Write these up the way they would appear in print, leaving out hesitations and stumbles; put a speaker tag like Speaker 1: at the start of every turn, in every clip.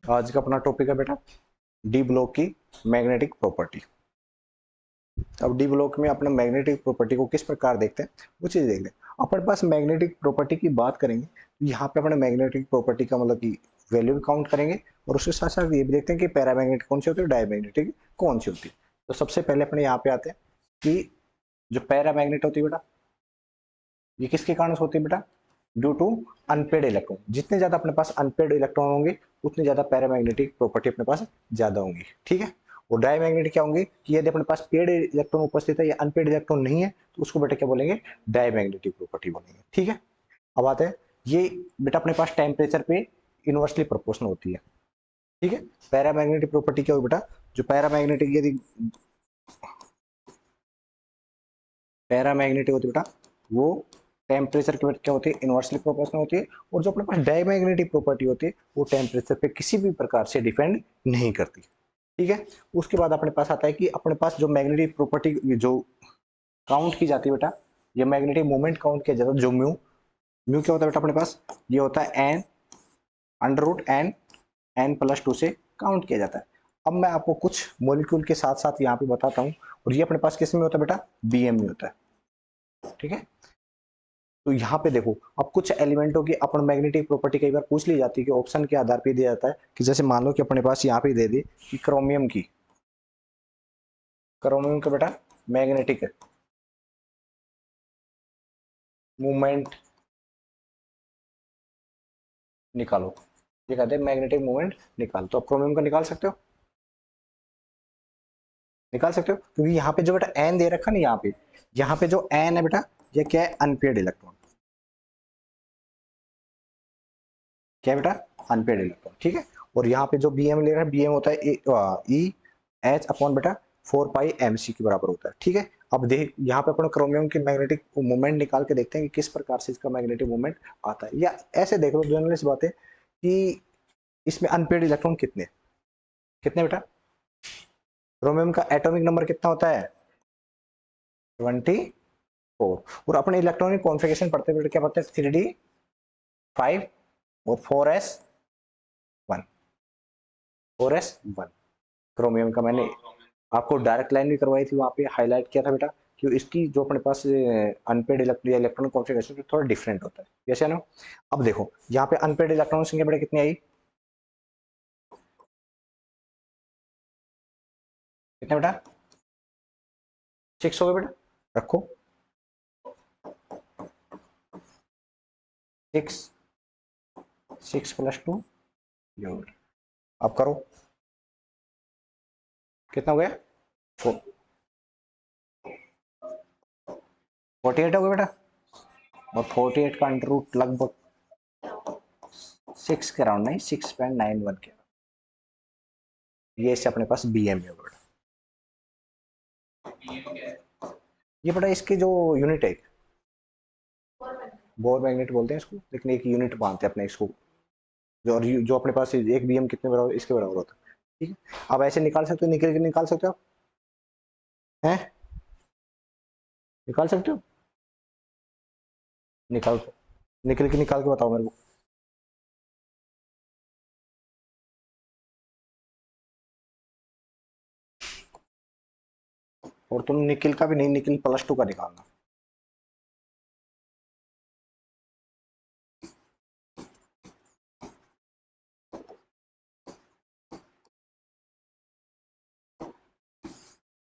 Speaker 1: आज का अपना टॉपिक है बेटा डी ब्लॉक की मैग्नेटिक प्रॉपर्टी। अब डी ब्लॉक में अपने मैग्नेटिक प्रॉपर्टी को किस प्रकार देखते हैं वो चीज देखते हैं। अपने पास मैग्नेटिक प्रॉपर्टी की बात करेंगे तो यहाँ पे अपने मैग्नेटिक प्रॉपर्टी का मतलब कि वैल्यू भी काउंट करेंगे और उसके साथ साथ ये भी देखते हैं कि पैरामैग्नेटिक कौन सी होती है, डायमैग्नेटिक कौन सी होती है। तो सबसे पहले अपने यहाँ पे आते हैं कि जो पैरामैग्नेट होती है बेटा, ये किसके कारण होती है बेटा? Due to unpaired electron. जितने ज्यादा अपने पास अनपेड इलेक्ट्रॉन होंगे उतनी ज्यादा पैरामैग्नेटिक प्रॉपर्टी अपने पास ज्यादा होंगी, ठीक है। और डायमैग्नेटिक क्या होंगे कि यदि अपने पास पेड इलेक्ट्रॉन उपस्थित है या अनपेड इलेक्ट्रॉन नहीं है तो उसको बेटा क्या बोलेंगे? डायमैग्नेटिक प्रॉपर्टी बोलेंगे, ठीक है। अब आते हैं, ये बेटा अपने पास टेम्परेचर पे इनवर्सली प्रोपोर्शनल होती है, ठीक है। पैरामैग्नेटिक प्रॉपर्टी क्या होगी बेटा? जो पैरामैग्नेटिक यदि पैरामैग्नेटिक होती है बेटा वो टेम्परेचर की क्या होती है? इनवर्सली प्रोपोर्शनल होती है। और जो अपने पास डायमैग्नेटिक प्रॉपर्टी होती है वो टेम्परेचर पे किसी भी प्रकार से डिपेंड नहीं करती, ठीक है। उसके बाद अपने पास आता है कि अपने पास जो मैग्नेटिक प्रॉपर्टी जो काउंट की जाती है बेटा, ये मैग्नेटिक मोमेंट काउंट किया जाता है। जो म्यू म्यू क्या होता है बेटा अपने पास? ये होता है n under root n n plus two से काउंट किया जाता है। अब मैं आपको कुछ मॉलिक्यूल के साथ साथ यहाँ पे बताता हूँ। और ये अपने पास किस में होता है बेटा? बीएम में होता है, ठीक है। तो यहाँ पे देखो, अब कुछ एलिमेंटों की अपन मैग्नेटिक प्रॉपर्टी कई बार पूछ ली जाती है कि ऑप्शन के आधार पे दिया जाता है कि जैसे मान लो कि अपने पास यहाँ पे दे दी कि क्रोमियम का बेटा मैग्नेटिक मूवमेंट निकालो। ये कहते हैं मैग्नेटिक मूवमेंट निकालो। तो अब क्रोमियम का निकाल सकते हो, निकाल सकते हो, क्योंकि यहाँ पे जो बेटा एन दे रखा ना, यहाँ पे जो एन है बेटा ये क्या है? Unpaired electron. क्या है बेटा? अनपेड इलेक्ट्रॉन, ठीक है। और यहाँ पे जो बीएम ले रहा है, बीएम होता है ई एच अपॉन बेटा 4 पाई MC के बराबर होता है, ठीक है। अब देख यहाँ पे अपन क्रोमियम की मैग्नेटिक मूवमेंट निकाल के देखते हैं कि किस प्रकार से इसका मैग्नेटिक मूवमेंट आता है। या ऐसे देख लो जनरल सी बात है कि इसमें अनपेड इलेक्ट्रॉन कितने कितने बेटा? क्रोमियम का एटॉमिक नंबर कितना होता है? 24। और अपने इलेक्ट्रॉनिक कॉन्फ़िगरेशन पढ़ते बेटा क्या पढ़ते हैं? 3d5 और 4s1 4s1। क्रोमियम का मैंने आपको डायरेक्ट लाइन भी करवाई थी, वहां पे हाईलाइट किया था बेटा कि इसकी जो अपने पास अनपेड इलेक्ट्रॉन कॉन्फ़िगरेशन थोड़ा डिफरेंट होता है, जैसे ना। अब देखो यहाँ पे अनपेड इलेक्ट्रॉन संख्या बेटा कितनी आई? कितने बेटा? 6 हो गए बेटा। रखो 6, 6 + 2 अब करो कितना हो गया? 48 हो गया बेटा। और 48 का अंडर रूट लगभग 6 के राउंड नहीं, 6.91 के। ये इससे अपने पास BM है बेटा। ये बेटा इसकी जो यूनिट है, बोर मैग्नेट बोलते हैं इसको, लेकिन एक यूनिट मानते हैं अपने इसको। जो अपने पास एक BM कितने बराबर? इसके बराबर होता है, ठीक है। अब ऐसे निकाल सकते हो, निकल के निकाल सकते हो, हैं? निकाल सकते हो, निकाल निकल के निकाल के बताओ मेरे को। और तुम निकल का भी नहीं, निकल +2 का निकालना।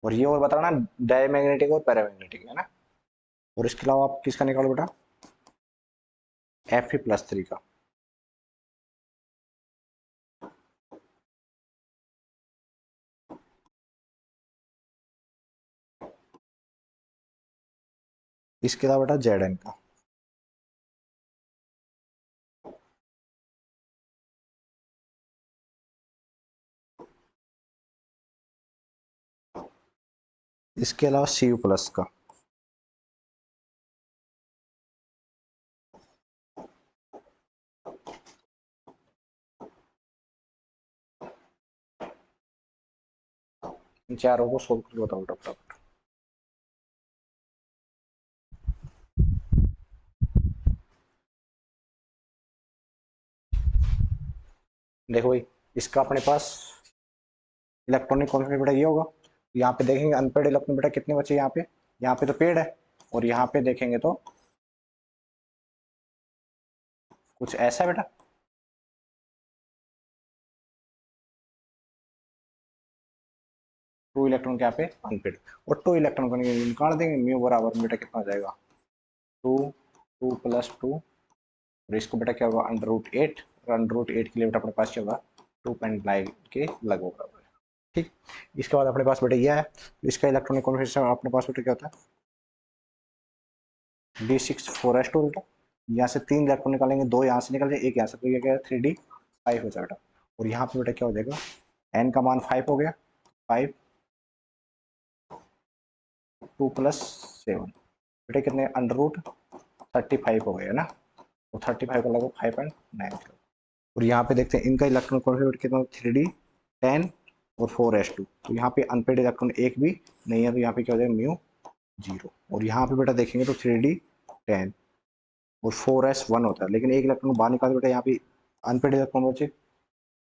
Speaker 1: और ये और बताना डायमैग्नेटिक और पैरामैग्नेटिक है ना। और इसके अलावा आप किसका निकालो बेटा? Fe+3 का। इसके अलावा बेटा Zn का। इसके अलावा Cu+ का। इन चारों को सोल्व करके बताओ बेटा फटाफट। देखो भाई, इसका अपने पास इलेक्ट्रॉनिक कॉन्फिगरेशन बेटा ये होगा। यहाँ पे देखेंगे अनपेड इलेक्ट्रॉन बेटा कितने बचे यहाँ पे तो पेड है, और यहाँ पे देखेंगे तो कुछ ऐसा बेटा। टू इलेक्ट्रॉन क्या पे अनपेड, और टू इलेक्ट्रॉन को निकाल देंगे, म्यू बराबर बेटा कितना हो जाएगा 2, 2 प्लस 2, और इसको बेटा क्या होगा √8, और √8 के लिए बेटा अपने पास क्या होगा 2.9 के लगभग बराबर है। ठीक, इसके बाद अपने पास बेटा यह है, तो इसका इलेक्ट्रॉनिक कॉन्फिगरेशन अपने पास बेटा क्या होता है D6 4s2 बेटा। यहाँ से 3 इलेक्ट्रॉन निकालेंगे, 2 यहाँ से निकल जाए, एक यहाँ से, तो ये क्या 3D5 हो जाएगा बेटा। और यहाँ पे बेटा क्या हो जाएगा n का मान 5 हो गया, 5 2 प्लस 7 बेटा कितने √35 हो गया ना, तो 35 का लगभग 5.9। और यहाँ पे देखते हैं इनका इलेक्ट्रॉन कॉन्फिगरेशन कितना 3D10 और 4s2, तो यहाँ पे अनपेड इलेक्ट्रॉन एक भी नहीं है, तो यहाँ पे क्या हो जाएगा म्यू 0। और यहाँ पे बेटा देखेंगे तो 3D10 और 4s1 होता है, लेकिन एक इलेक्ट्रॉन बाहर निकाल बेटा, यहाँ पे अनपेड इलेक्ट्रॉन बचे,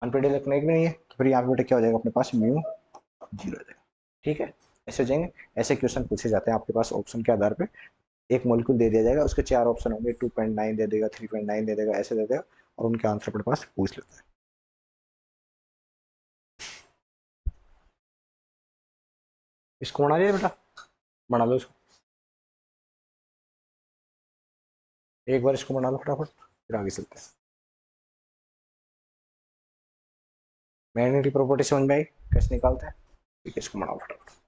Speaker 1: अनपेड इलेक्ट्रॉन एक भी नहीं है, तो फिर यहाँ पे बेटा क्या हो जाएगा अपने पास म्यू 0 हो जाएगा। ठीक है, ऐसे हो जाएंगे, ऐसे क्वेश्चन पूछे जाते हैं आपके पास ऑप्शन के आधार पे। एक मॉलिक्यूल दे दिया जाएगा, उसके 4 ऑप्शन होंगे, 2.9 दे देगा, 3.9 दे देगा, ऐसे दे देगा, और उनके आंसर अपने पास पूछ लेता है। इसको बना लिया बेटा, बना लो इसको, एक बार इसको बना लो फटाफट, फिर आगे चलते हैं। मैग्नेटिक प्रॉपर्टी समझ में आई कैसे निकालते हैं, ठीक है, इसको बनाओ फटाफट।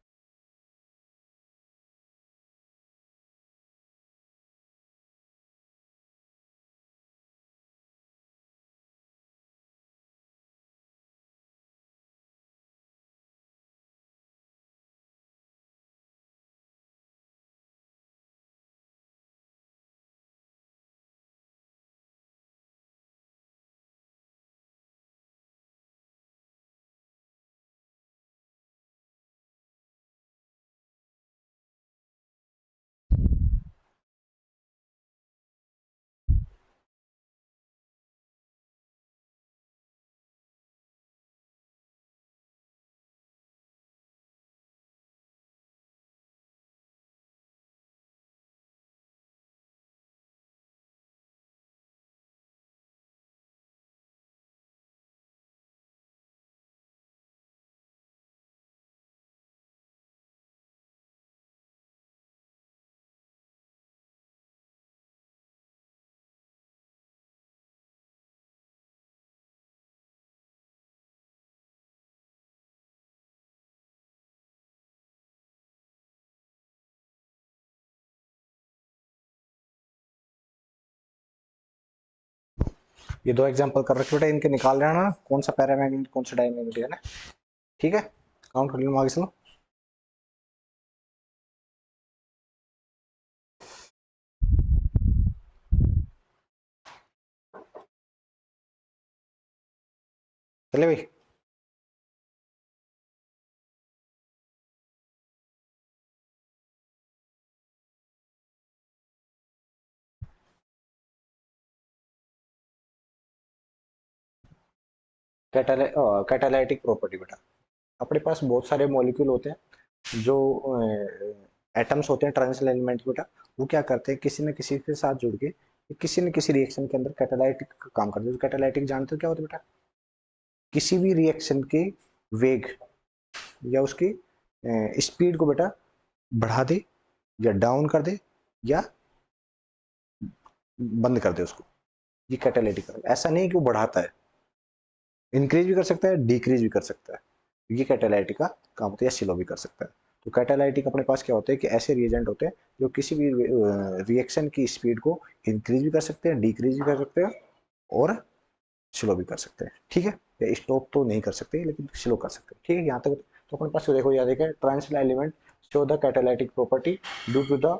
Speaker 1: ये 2 एग्जांपल कर रखे बेटा, इनके निकाल लेना कौन सा पैरामैग्नेटिक कौन सा डायमैग्नेटिक है ना। ठीक है, काउंट कर लो, आगे चलो। चले भाई, कैटालाइटिक प्रॉपर्टी बेटा, अपने पास बहुत सारे मॉलिक्यूल होते हैं जो एटम्स होते हैं ट्रांजिशन एलिमेंट बेटा, वो क्या करते हैं किसी न किसी के साथ जुड़ के किसी न किसी रिएक्शन के अंदर कैटालाइटिक काम करते हैं। कैटालाइटिक जानते हो क्या होता है बेटा, किसी भी रिएक्शन के वेग या उसकी स्पीड को बेटा बढ़ा दे या डाउन कर दे या बंद कर दे उसको, ये कैटालाइटिक। ऐसा नहीं कि वो बढ़ाता है, इंक्रीज भी कर सकता है, डिक्रीज भी कर सकता है, ये कैटालाइटिक का काम होता है, या स्लो भी कर सकता है। तो कैटालाइटिक अपने पास क्या होते हैं कि ऐसे रिएजेंट होते हैं जो किसी भी रिएक्शन की स्पीड को इंक्रीज भी कर सकते हैं, डिक्रीज भी कर सकते हैं, और स्लो भी कर सकते हैं। ठीक है, या स्टॉप तो नहीं कर सकते लेकिन स्लो कर सकते हैं। ठीक है, यहाँ तक तो अपने पास देखो, याद है transition element show the catalytic property due to the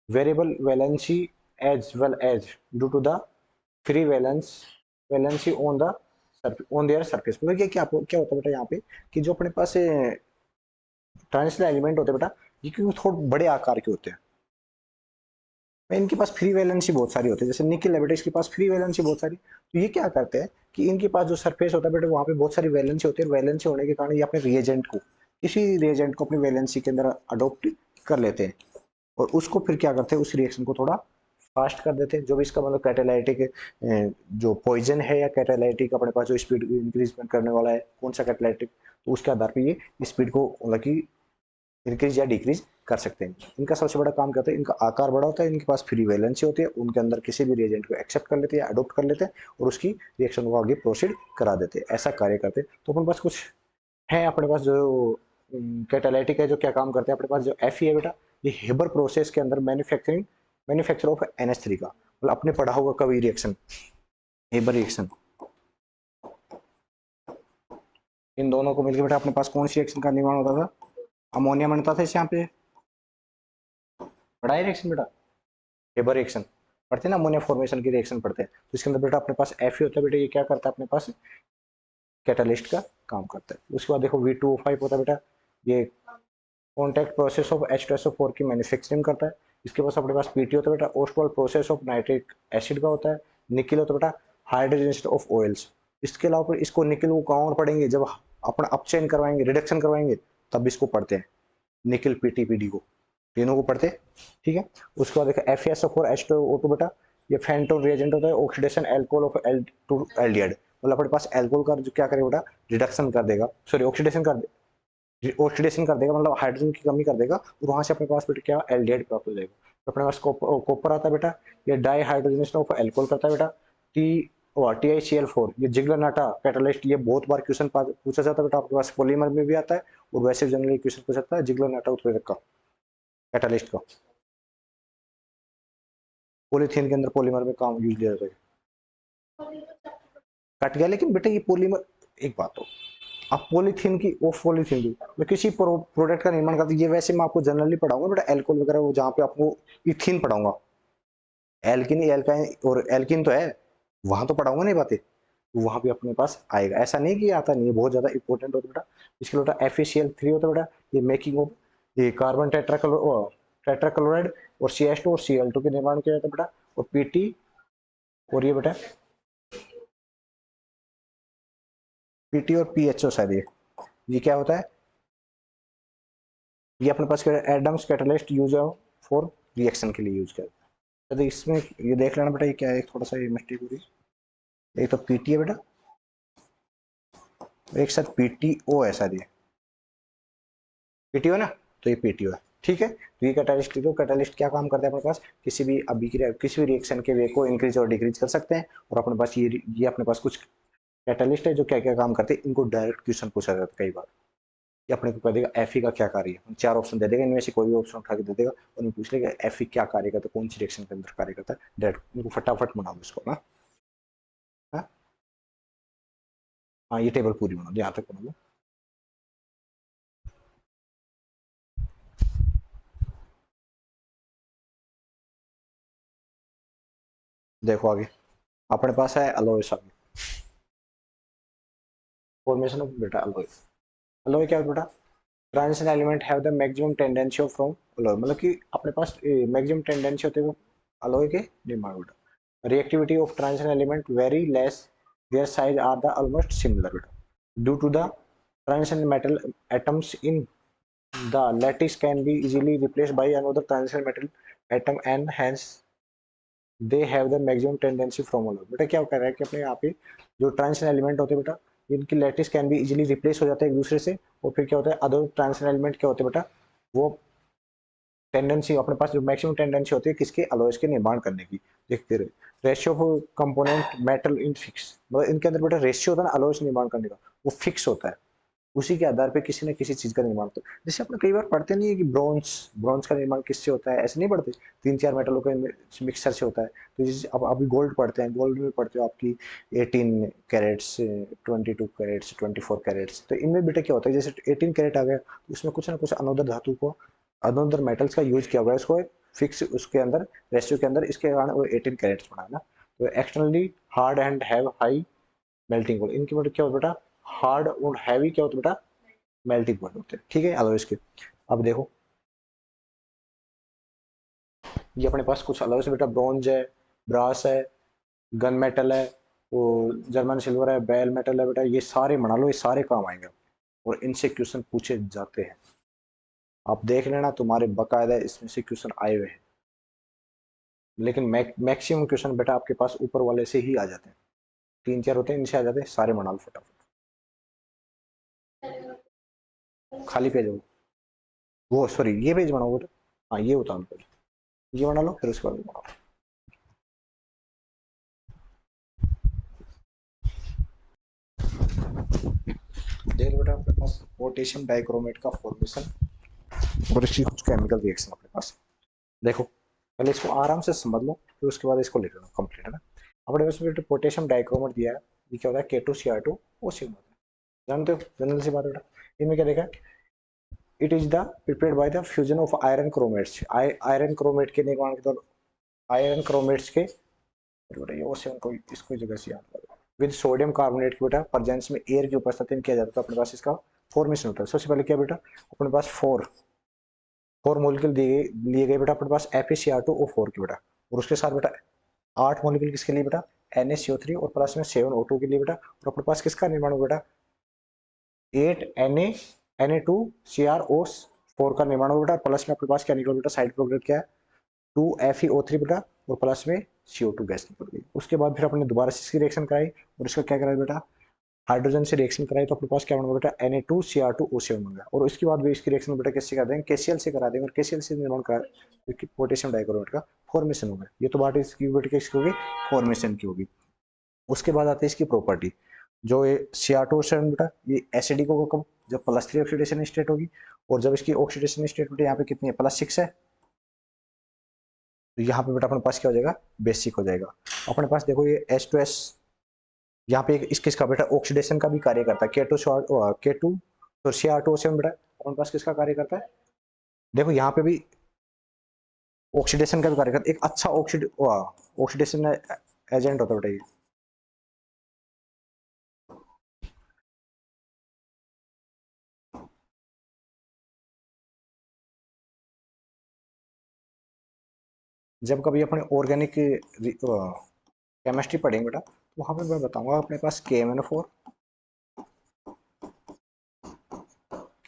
Speaker 1: variable valency as well as due to the free valency on their surface. मतलब ये क्या क्या होता है बेटा यहाँ पे कि जो अपने पास ट्रांजिशन एलिमेंट होते हैं बेटा, ये क्योंकि थोड़े बड़े आकार के होते हैं, इनके पास फ्री वैलेंसी बहुत सारी होती है, जैसे निकल है बेटा, इसके पास फ्री वैलेंसी बहुत सारी, तो ये क्या करते हैं कि इनके पास जो सरफेस होता है बेटा वहाँ पे बहुत सारी वैलेंसी होती है, वैलेंसी होने के कारण ये अपने रिएजेंट को किसी रिएजेंट को अपनी वैलेंसी के अंदर अडोप्ट कर लेते हैं और उसको फिर क्या करते हैं, उस रिएक्शन को थोड़ा फास्ट कर देते हैं। जो भी इसका मतलब कैटालाइटिक जो पॉइजन है या कैटालाइटिक अपने पास जो स्पीड इंक्रीजमेंट करने वाला है कौन सा कैटालाइटिक, तो उसके आधार पर ये स्पीड को मतलब कि इंक्रीज या डिक्रीज कर सकते हैं। इनका सबसे बड़ा काम क्या होता है, इनका आकार बड़ा होता है, इनके पास फ्री वैलेंसी होती है, उनके अंदर किसी भी रिएजेंट को एक्सेप्ट कर लेते हैं या अडोप्ट कर लेते हैं और उसकी रिएक्शन को आगे प्रोसीड करा देते हैं, ऐसा कार्य करते हैं। तो अपने पास कुछ है, अपने पास जो कैटालाइटिक है जो क्या काम करते हैं, अपने पास जो एफ है बेटा, ये हेबर प्रोसेस के अंदर मैन्युफैक्चर ऑफ NH3 का मतलब अपने पढ़ा होगा कभी रिएक्शन, हेबर रिएक्शन, इन दोनों को मिलकर बेटा अपने पास कौन सी रिएक्शन का निर्माण होता था, अमोनिया बनता था इस यहाँ पे, बड़ा रिएक्शन बेटा हेबर रिएक्शन पढ़ते हैं ना, अमोनिया फॉर्मेशन की रिएक्शन पढ़ते हैं, तो इसके अंदर बेटा अपने पास एफ होता है बेटा, ये क्या करता है अपने पास कैटालिस्ट का काम करता है। उसके बाद देखो V2O5 होता है बेटा, ये कॉन्टैक्ट प्रोसेस ऑफ H2SO4 की मैन्युफैक्चरिंग करता है। इसके पास अपने पास PT होता है बेटा, ओस्टोल प्रोसेस ऑफ नाइट्रिक एसिड का होता है। निकल होता है बेटा, हाइड्रोजन ऑफ ऑयल्स। इसके अलावा इसको निकल को कहाँ और पढ़ेंगे, जब अपना अपचयन करवाएंगे, रिडक्शन करवाएंगे, तब इसको पढ़ते हैं, निकल PT को तीनों को पढ़ते हैं, ठीक है। उसके बाद देखो FeSO4H2O2 बेटा, ये फेंटोन रिएजेंट होता है, ऑक्सीडेशन अल्कोहल ऑफ एल्डिहाइड, मतलब अपने पास अल्कोहल का जो क्या करेगा बेटा, रिडक्शन कर देगा, सॉरी ऑक्सीडेशन कर देगा, मतलब हाइड्रोजन की कमी कर देगा और वहां से अपने पास बेटा क्या एल्डिहाइड प्राप्त हो जाएगा। तो अपने पास कॉपर आता है बेटा, ये डाई हाइड्रोजनेशन ऑफ अल्कोहल करता है बेटा। टी TiCl4, ये जिगलर नाटा कैटालिस्ट, ये बहुत बार क्वेश्चन पूछा जाता है बेटा, आपके पास पॉलीमर में भी आता है और वैसे जनरली क्वेश्चन पूछा जाता है जिगलर नाटा उत्प्रेरक का, कैटालिस्ट का, पॉलीथीन के अंदर पॉलीमर में काम यूज लिया जाता है। कट गया लेकिन बेटा ये पॉलीमर, एक बात हो, आप पॉलीथीन की ऑफ पॉलीथीन की मैं किसी प्रोडक्ट का निर्माण करती, ये वैसे मैं आपको जनरली पढ़ाऊंगा बेटा एल्कोहल वगैरह, वो जहाँ पे आपको इथीन पढ़ाऊंगा, एल्किन एल्काइन और एल्किन तो है, वहां तो पढ़ाऊंगा नहीं बातें, वहां पे अपने पास आएगा, ऐसा नहीं कि आता नहीं है, बहुत ज्यादा इंपॉर्टेंट होता है बेटा। इसके बेटा FeCl3 होता है बेटा, ये मेकिंग ऑफ ये कार्बन टेट्राक्लोराइड और CH2 और Cl2 के निर्माण किया जाता है बेटा। और PT और ये बेटा PT और PHO शायद ये क्या होता है, ये अपने पास एडम्स कैटालिस्ट यूज है फॉर रिएक्शन के लिए यूज किया जाता है। तो इसमें ये देख लेना बेटा, ये क्या है, थोड़ा सा ये मिस्टेक हो रही, एक तो PT है बेटा, एक साथ PTO है शायद, ये PTO ना, तो ये PTO है, ठीक है। तो ये कैटालिस्ट, तो कैटालिस्ट क्या काम करता है अपने पास, किसी भी अभिक्रिया किसी भी रिएक्शन के वे को इंक्रीज और डिक्रीज कर सकते हैं। और अपने पास ये अपने पास कुछ कैटालिस्ट है जो क्या क्या काम करते हैं, इनको डायरेक्ट क्वेश्चन पूछा जाता है कई बार, ये अपने को कह देगा Fe का क्या कार्य है, 4 ऑप्शन दे देगा, इनमें से कोई भी ऑप्शन उठा के दे देगा और पूछ लेगा Fe क्या कार्य करता है, कौन सी रिएक्शन के अंदर कार्य करता है, डायरेक्ट इनको फटाफट बना दो इसको ना, हाँ हाँ, ये टेबल पूरी बना दो, यहाँ तक बना दो। देखो आगे अपने पास है अलोइस, आगे फॉर्मेशन ऑफ बेटा अलोई। अलोई क्या है बेटा, transition element have the maximum tendency of from alloy, मतलब कि अपने पास मैक्सिमम टेंडेंसी होती है अलोई के निर्माण बेटा। Reactivity of transition element very less, their size are the almost similar beta due to the transition metal atoms in the lattice can be easily replaced by another transition metal atom and hence they have the maximum tendency from all। बेटा क्या कह रहा है कि अपने यहाँ पे जो ट्रांजिशन एलिमेंट होते हैं बेटा, इनकी lattice can be easily replace हो जाते हैं एक दूसरे से, और फिर क्या होता है अदर ट्रांजिशन एलिमेंट क्या होते हैं बेटा, वो टेंडेंसी अपने पास जो मैक्सिमम टेंडेंसी होती है किसके, अलॉयज के निर्माण करने की। देखते रहे ratio of component metal in fix, मतलब इनके अंदर बेटा रेशियो होता है ना अलॉयज निर्माण करने का, वो फिक्स होता है, उसी के आधार पे किसी न किसी चीज का निर्माण होता है। जैसे अपने कई बार पढ़ते नहीं है कि ब्रॉन्ज ब्रॉन्ज का निर्माण किससे होता है, ऐसे नहीं पढ़ते, 3-4 मेटलों के मिक्सचर से होता है। तो जैसे अब अभी गोल्ड पढ़ते हैं, गोल्ड में पढ़ते हो आपकी 18 कैरेट्स, 22 कैरेट्स, 24 कैरेट्स, तो इनमें बेटा क्या होता है, जैसे 18 कैरेट आ गया तो उसमें कुछ ना कुछ अनोदर धातु को, अनोदर मेटल्स का यूज किया हुआ है, उसको फिक्स उसके अंदर रेशियो के अंदर, इसके कारण वो 18 कैरेट्स बना है ना। तो externally hard and have high melting point, इनकी मतलब क्या होता है बेटा, हार्ड और हैवी क्या होता है बेटा, मेल्टिंग पॉइंट होते हैं, ठीक है। अलॉयज के अब देखो ये अपने पास कुछ अलॉयज बेटा, ब्रॉन्ज है, ब्रास है, गन मेटल है, वो जर्मन सिल्वर है, बेल मेटल है बेटा, ये सारे बना लो, ये सारे काम आएंगे और इनसे क्वेश्चन पूछे जाते हैं। आप देख लेना, तुम्हारे बकायदा इसमें से क्वेश्चन आए हुए हैं, लेकिन मैक्सिमम क्वेश्चन बेटा आपके पास ऊपर वाले से ही आ जाते हैं, 3-4 होते हैं, इनसे आ जाते हैं, सारे बना लो फटाफट। खाली पेज हो वो, सॉरी ये पेज बनाओ बेटा, हाँ ये उतार लो, ये बना लो, फिर उसके बाद बनाओ। देख लो बेटा अपने पास पोटेशियम डाइक्रोमेट का फॉर्मेशन और इसकी कुछ केमिकल रिएक्शन अपने पास। देखो पहले इसको आराम से समझ लो, फिर उसके बाद इसको लिख लो कंप्लीट, है ना। अपने पास बेटा पोटेशियम डाइक्रोमेट दिया है, ये क्या होता है, K2Cr2O होता है, जानते हो जनरल सी बात बेटा। इनमें क्या देखा है, it is the prepared by the fusion of iron chromates, iron chromate के निर्माण के दौरान, आयरन क्रोमेट्स के बेटा ये O7 को इसको जगह से याद करो, विद सोडियम कार्बोनेट के बेटा प्रेजेंस में एयर की उपस्थिति में किया जाता है, अपने पास इसका फॉर्मेशन होता है। सबसे पहले क्या बेटा, अपने पास फोर मोलिक्यूल लिए गए बेटा अपने पास FeCr2O4 के बेटा, और उसके साथ बेटा 8 मोलिक्यूल किसके लिए बेटा, NaCO3 और प्लस में 7O2 के लिए बेटा, और अपने पास किसका निर्माण हुआ बेटा, 8Na2Cr4 का निर्माण हुआ बेटा, प्लस में अपने पास क्या निकला बेटा, साइड प्रोडक्ट क्या है, 2FeO3 बेटा, और प्लस में CO2 गैस निकल गई। उसके बाद फिर अपने दोबारा से इसकी रिएक्शन कराई, और इसका क्या कराया बेटा, हाइड्रोजन से रिएक्शन कराई, तो अपने पास क्या बन गया बेटा, Na2Cr2O7 बन गया, और उसके बाद भी इसकी रिएक्शन बेटा किससे कर देंगे, KCl से करा देंगे, और KCl से निर्माण करा पोटेशियम डाइक्रोमेट का फॉर्मेशन होगा। ये तो बात इसकी बेटा किसकी होगी, फॉर्मेशन की होगी। उसके बाद आती है इसकी प्रॉपर्टी, जो ये Cr2O7 बेटा ये एसिडिक होगा कब, जब +3 ऑक्सीडेशन स्टेट होगी, और जब इसकी ऑक्सीडेशन स्टेट बेटा यहाँ पे कितनी है, +6 है, तो यहाँ पे बेटा अपने पास क्या हो जाएगा, बेसिक हो जाएगा। अपने पास देखो ये H2S, यहाँ पे इस किसका बेटा ऑक्सीडेशन का भी कार्य करता है, K2 तो Cr2O7 बेटा अपने पास किसका कार्य करता है, देखो यहाँ पे भी ऑक्सीडेशन का भी कार्य करता है, एक अच्छा ऑक्सीडेशन एजेंट होता है बेटा ये। जब कभी अपने ऑर्गेनिक केमिस्ट्री पढ़ेंगे बेटा, तो वहां पे मैं बताऊंगा अपने पास KMnO4,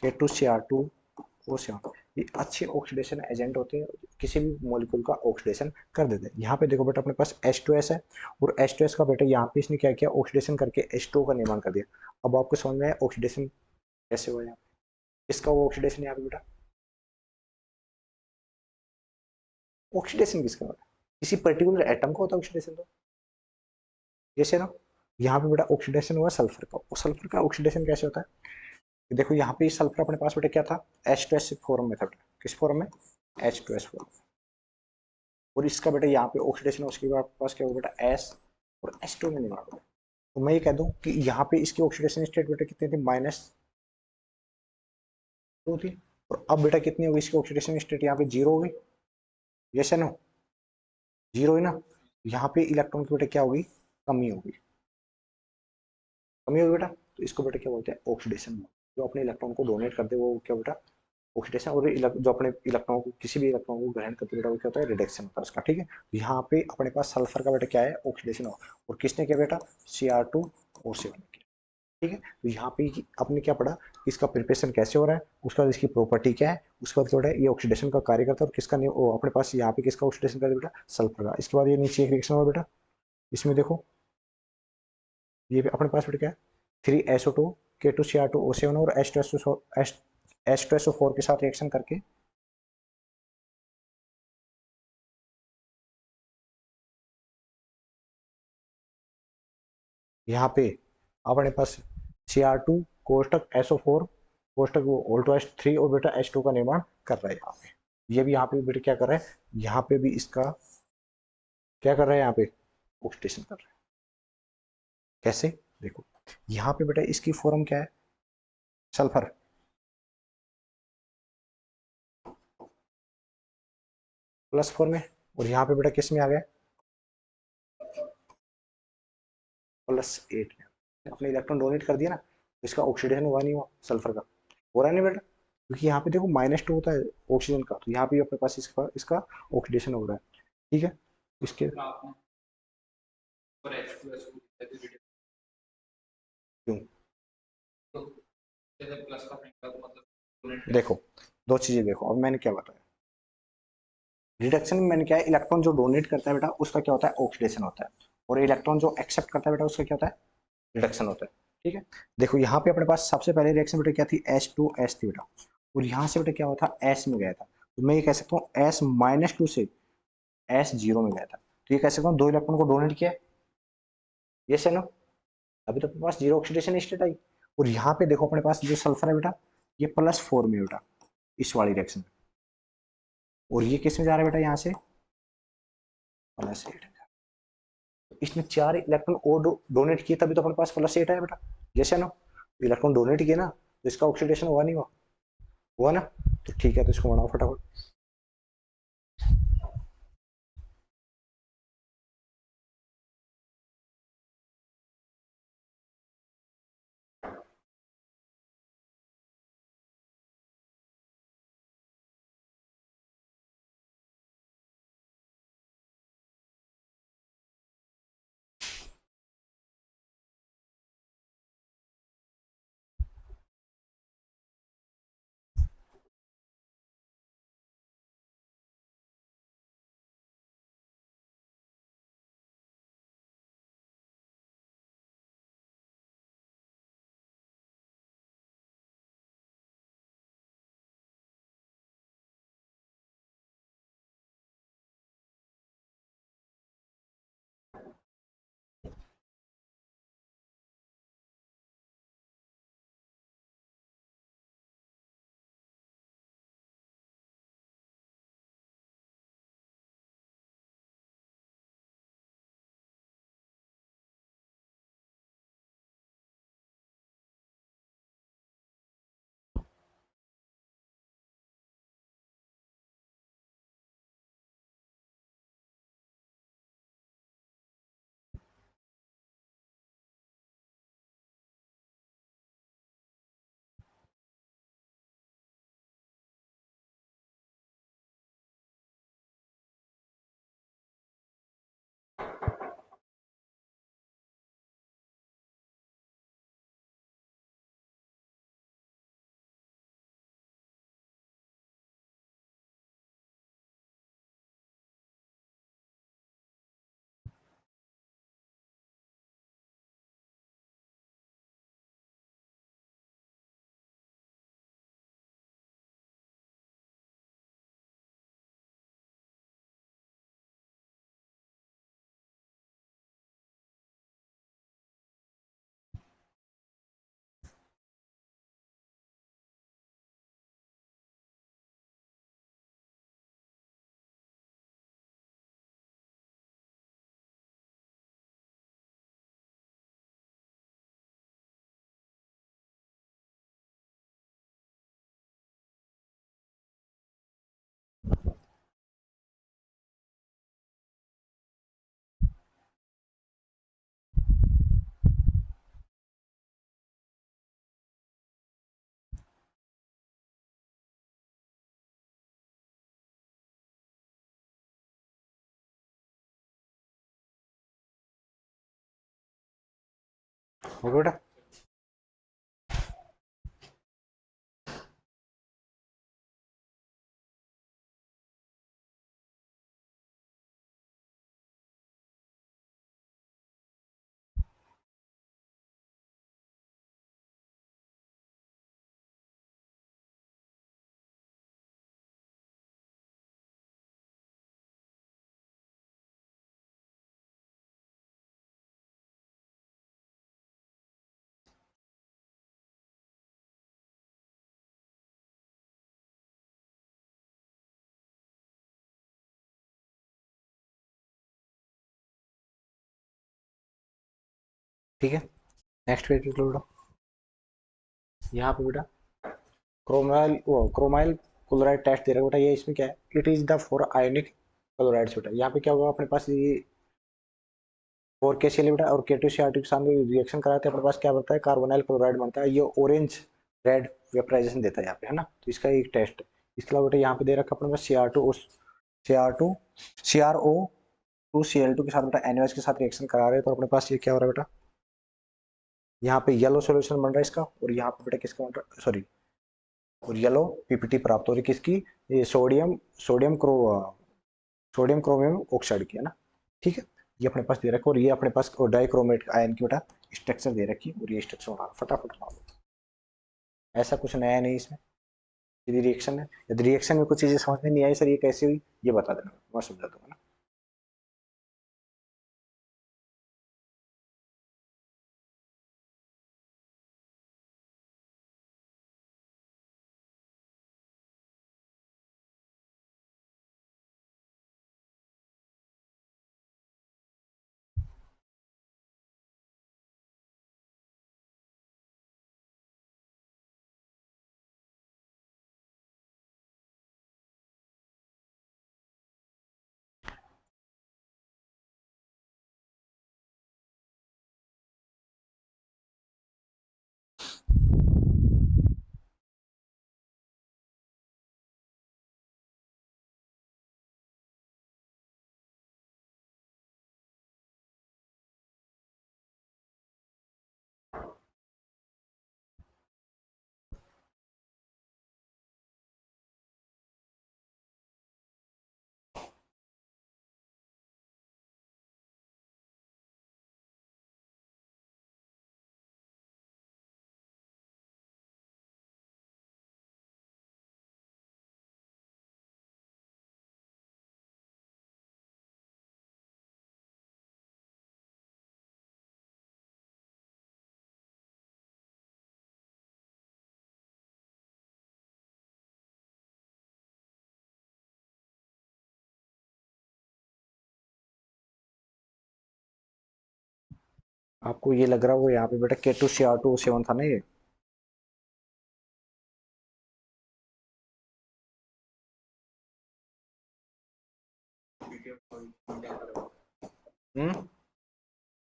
Speaker 1: K2Cr2O7, ये अच्छे ऑक्सीडेशन एजेंट होते हैं, किसी भी मॉलिक्यूल का ऑक्सीडेशन कर देते हैं। यहाँ पे देखो बेटा अपने पास H2S है, और H2S का बेटा यहाँ पे इसने क्या किया, ऑक्सीडेशन करके H2O का निर्माण कर दिया। अब आपको समझ में आया ऑक्सीडेशन कैसे हुआ, यहाँ इसका वो ऑक्सीडेशन, यहाँ पे बेटा ऑक्सीडेशन किसका होता है, किसी पर्टिकुलर एटम का होता है ऑक्सीडेशन, तो जैसे ना यहाँ पे बेटा ऑक्सीडेशन हुआ सल्फर का, और सल्फर का ऑक्सीडेशन कैसे होता है, देखो यहाँ पे सल्फर अपने पास बेटा क्या था, H2S फॉर्म में था बेटा, किस फॉर्म में, H2S फॉर्म, और इसका बेटा यहाँ पे ऑक्सीडेशन, उसके बाद पास क्या होगा बेटा S, और H2 में निर्माण होगा। तो मैं ये कह दूं कि यहाँ पे इसकी ऑक्सीडेशन स्टेट बेटा कितनी थी, -2 थी, और अब बेटा कितनी होगी इसकी ऑक्सीडेशन स्टेट, यहाँ पे 0 होगी, यस है नो, 0 है ना, यहाँ पे इलेक्ट्रॉन की बेटा क्या होगी, कमी होगी, कमी होगी बेटा, तो इसको बेटा क्या बोलते हैं, ऑक्सीडेशन। जो अपने इलेक्ट्रॉन को डोनेट करते हैं वो क्या बेटा, ऑक्सीडेशन, और जो अपने इलेक्ट्रॉन को, किसी भी इलेक्ट्रॉन को ग्रहण करते बेटा वो क्या होता है, रिडक्शन होता है उसका, ठीक है। यहाँ पे अपने पास सल्फर का बेटा क्या है, ऑक्सीडेशन हो, और किसने किया बेटा, Cr2O7 ने किया, ठीक है। तो यहाँ पे आपने क्या पढ़ा, इसका प्रिपरेशन कैसे हो रहा है, उसके बाद इसकी प्रॉपर्टी क्या है, उसके बाद क्या होता है, ये ऑक्सीडेशन का कार्य करता है, और किसका नहीं, अपने पास यहाँ पे किसका ऑक्सीडेशन करता है बेटा, सल्फर का। इसके बाद ये नीचे एक रिएक्शन हुआ बेटा, इसमें देखो ये अपने पास बेटा क्या है, 3SO2 K2Cr2O7 और H2SO4 के साथ रिएक्शन करके यहाँ पे अपने पास Cr2 कोष्टक SO4 कोष्टक All2H3 और बेटा H2 का निर्माण कर रहा है यहाँ पे। ये भी यहाँ पे बेटा क्या कर रहा है, यहाँ पे भी इसका क्या कर रहा है, यहाँ पे ऑक्सीडेशन कर रहा है। कैसे, देखो यहाँ पे बेटा इसकी फॉर्म क्या है, सल्फर +4 में, और यहाँ पे बेटा किस में आ गया, +8 में। अपने इलेक्ट्रॉन डोनेट कर दिया ना, तो इसका ऑक्सीडेशन हुआ नहीं, हुआ सल्फर का, हो रहा नहीं बेटा, क्योंकि यहाँ पे देखो -2 होता है ऑक्सीजन का, तो यहाँ पे अपने पास इसका ऑक्सीडेशन हो रहा है, ठीक है। इसके क्यों? देखो दो चीजें देखो, अब मैंने क्या बताया, रिडक्शन में मैंने क्या है, इलेक्ट्रॉन जो डोनेट करता है बेटा उसका क्या होता है, ऑक्सीडेशन होता है, और इलेक्ट्रॉन जो एक्सेप्ट करता है बेटा उसका क्या होता है, रिडक्शन होता है। ठीक है, देखो यहाँ पे अपने पास सबसे पहले रिएक्शन बेटा क्या थी, H2S थी बेटा, और यहाँ से बेटा क्या हुआ था, S में गया था, तो मैं ये कह सकता हूँ S-2 से S0 में गया था, तो ये कह सकता हूँ दो इलेक्ट्रॉन को डोनेट किया, ये से नो, अभी तो अपने पास जीरो ऑक्सीडेशन स्टेट आई। और यहाँ पे देखो अपने पास जो सल्फर है बेटा, ये +4 में बेटा, इस वाली रिएक्शन में, और ये किस में जा रहा है बेटा, यहाँ से +8, इसने 4 इलेक्ट्रॉन और डोनेट किए, तभी तो अपने पास +8 आया बेटा, जैसे ना इलेक्ट्रॉन डोनेट किए ना, तो इसका ऑक्सीडेशन हुआ नहीं, हुआ हुआ ना, तो ठीक है, तो इसको बनाओ फटाफट। हो गया बेटा, ठीक है, नेक्स्ट पेज लो बेटा, यहाँ पे बेटा क्रोमाइल क्लोराइड टेस्ट दे रहा है बेटा, ये इसमें क्या है, it is the for ionic chlorides बेटा, यहाँ पे क्या होगा अपने पास, ये 4 के सी बेटा, और K2Cr2 के सामने रिएक्शन कराते हैं, अपने पास क्या बनता है, कार्बोनाइल क्लोराइड बनता है, ये ऑरेंज रेड वेपराइजेशन देता है यहाँ पे, है ना, तो इसका एक टेस्ट है। इसके अलावा बेटा यहाँ पे दे रखा अपने पास Cr2 CRO Cl2 के साथ बेटा NaOH के साथ रिएक्शन करा रहे हैं, तो अपने पास ये क्या हो रहा है बेटा, यहाँ पे येलो सॉल्यूशन बन रहा है इसका, और यहाँ पे बेटा किसका बन रहा है, सॉरी, और येलो पीपीटी प्राप्त हो रही है किसकी, ये सोडियम क्रोमियम ऑक्साइड की है ना। ठीक है, ये अपने पास दे रखा है, और ये अपने पास डाइक्रोमेट आयन की बेटा स्ट्रक्चर दे रखी है, और ये स्ट्रक्चर बना फटाफट बना लो। ऐसा कुछ नया नहीं इसमें, यदि रिएक्शन है, यदि रिएक्शन में कुछ चीजें समझ में नहीं आई सर ये कैसे हुई, ये बता देना, मैं समझा दूंगा ना। आपको ये लग रहा है वो यहाँ पे बेटा K2Cr2O7 था ना ये,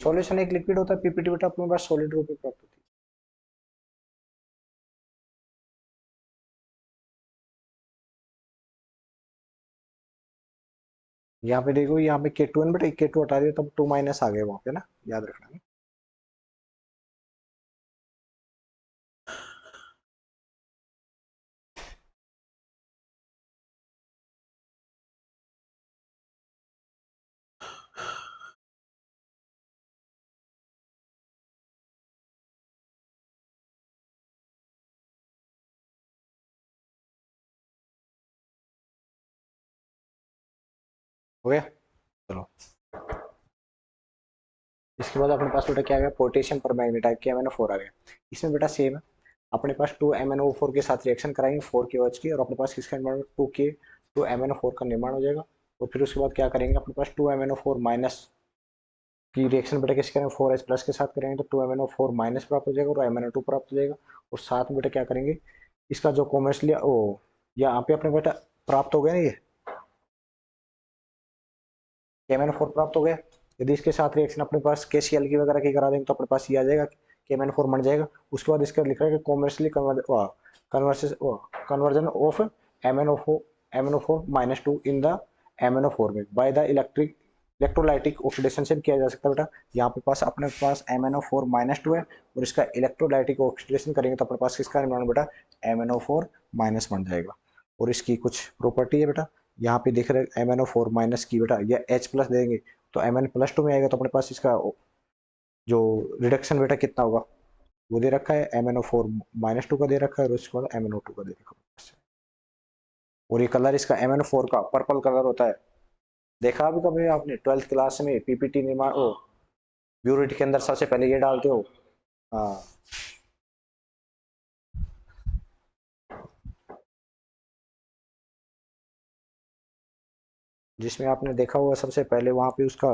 Speaker 1: सॉल्यूशन एक लिक्विड होता है, पीपीटी बेटा अपने पास सॉलिड रूप में प्राप्त होती है। यहाँ पे देखो, यहाँ पे K2 बेटा K2 हटा दिया तब 2 माइनस आ गए वहां पे ना, याद रखना। हो गया, चलो। इसके बाद अपने पास बेटा क्या आ गया, पोटेशियम पर मैग्नेटाइट KMnO4 आ गया। इसमें बेटा सेम है, अपने पास 2MnO4 के साथ रिएक्शन कराएंगे 4KOH की, और अपने पास किसका निर्माण, 2MnO4 का निर्माण हो जाएगा। और फिर उसके बाद क्या करेंगे, अपने पास 2MnO4 माइनस की रिएक्शन बेटा किसके करेंगे, 4H प्लस के साथ करेंगे, तो 2MnO4 माइनस प्राप्त हो जाएगा और MnO2 प्राप्त हो जाएगा। और साथ में बेटा क्या करेंगे, इसका जो कॉमर्शियल ओ यहाँ पे अपने बेटा प्राप्त हो गया ना, ये KMnO4 प्राप्त हो गया। यदि इसके साथ रिएक्शन अपने पास KCl की वगैरह की करा देंगे तो अपने पास ये आ जाएगा, KMnO4 बन जाएगा। उसके बाद इसका लिख रहा है कि commercially conversion of MnO4 -2 in the MnO4 में बाय द इलेक्ट्रोलाइटिक ऑक्सीडेशन से किया जा सकता है बेटा। यहाँ पे पास अपने पास MnO4 -2 है, और इसका इलेक्ट्रोलाइटिक ऑक्सीडेशन करेंगे तो अपने पास किसका निर्माण बेटा, MnO4 माइनस बन जाएगा। और इसकी कुछ प्रॉपर्टी है बेटा, यहाँ पे देख रहे हैं MnO4 माइनस की बेटा, या H प्लस देंगे तो Mn+2 में आएगा, तो अपने पास इसका जो रिडक्शन बेटा कितना होगा वो दे रखा है, MnO4 -2 का दे रखा है, और उसके बाद MnO2 का दे रखा है। और ये कलर इसका MnO4 का पर्पल कलर होता है, देखा अभी कभी आपने 12th क्लास में पीपीटी निर्माण ओ ब्यूरिट के अंदर सबसे पहले ये डालते हो। हाँ, जिसमें आपने देखा होगा सबसे पहले वहां पे उसका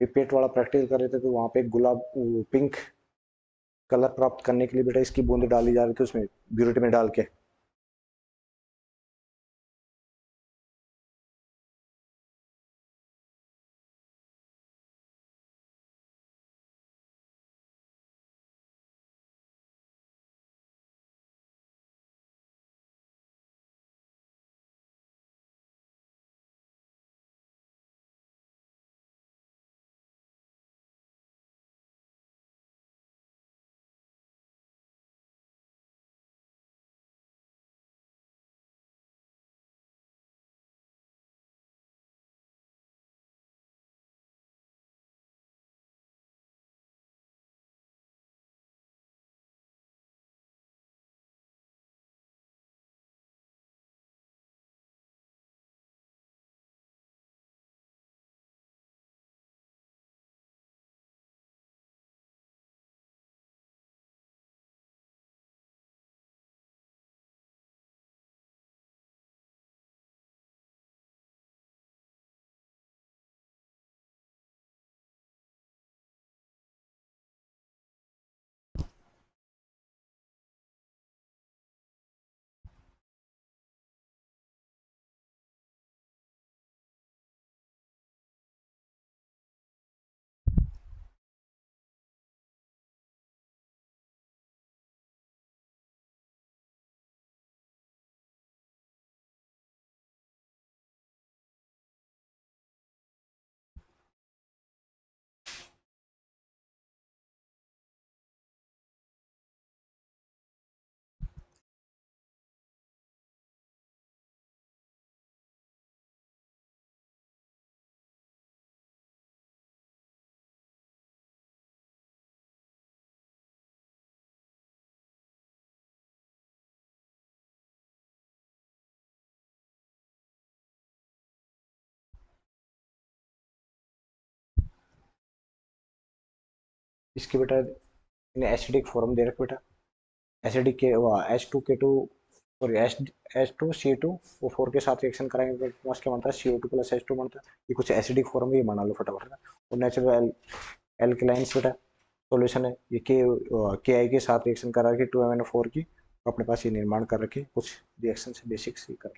Speaker 1: पिपेट वाला प्रैक्टिस कर रहे थे, तो वहां पे गुलाब पिंक कलर प्राप्त करने के लिए बेटा इसकी बूंद डाली जा रही थी उसमें ब्यूरिट में डाल के। इसकी बेटा इन्हें एसिडिक फॉर्म दे रखा बेटा, एसिडिक के H2K2 और H2C2O4 के साथ रिएक्शन कराएंगे तो क्या बनता है CO2 प्लस H2 बनता है। ये कुछ एसिडिक फॉर्म है, ये बना लो फटाफट। और नेचुरल एल्कलाइंस बेटा सॉल्यूशन है, ये KI के साथ रिएक्शन करा के 2MnO4 की अपने पास ये निर्माण कर रखे कुछ रिएक्शन से बेसिक्स ही कर